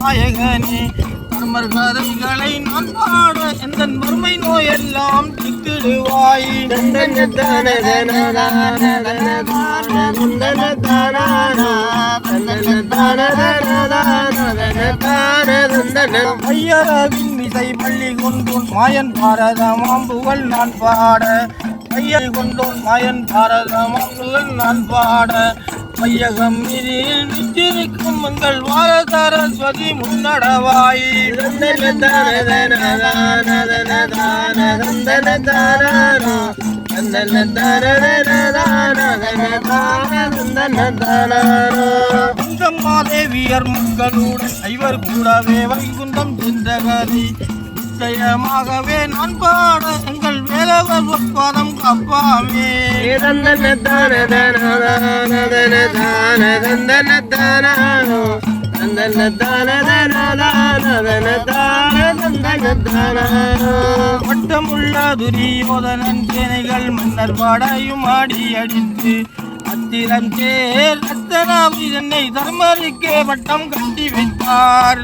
நாயகனே தர்மர் கதைகளை நான் பாட எந்த வறுமை நோயெல்லாம் திக்கிடுவாய் ஐயரவின் மிசை பள்ளி கொண்டோன் மாயன் பாரத மாம்புகள் நான் பாட ஐயர் கொண்டோன் மாயன் பாரத மாம்புகள் நான் பாட மையகம் இதில் நிற்றிருக்கும் எங்கள் வார சரஸ்வதி முன்னடவாய் மாதேவியர் மக்களுடன் ஐவர் கூடவே வைகுந்தம் சென்ற கதை நிச்சயமாகவே நான் பாட எங்கள் வேலவர் ஒப்பாதம் காப்பாமே வட்டமுள்ள துரியோதனன் சேனைகள் மன்னர் பாடையும் ஆடி அடித்து அத்திரம் சேர் ரத்தனாபி என்னை தர்மருக்கே வட்டம் கட்டி வைத்தார்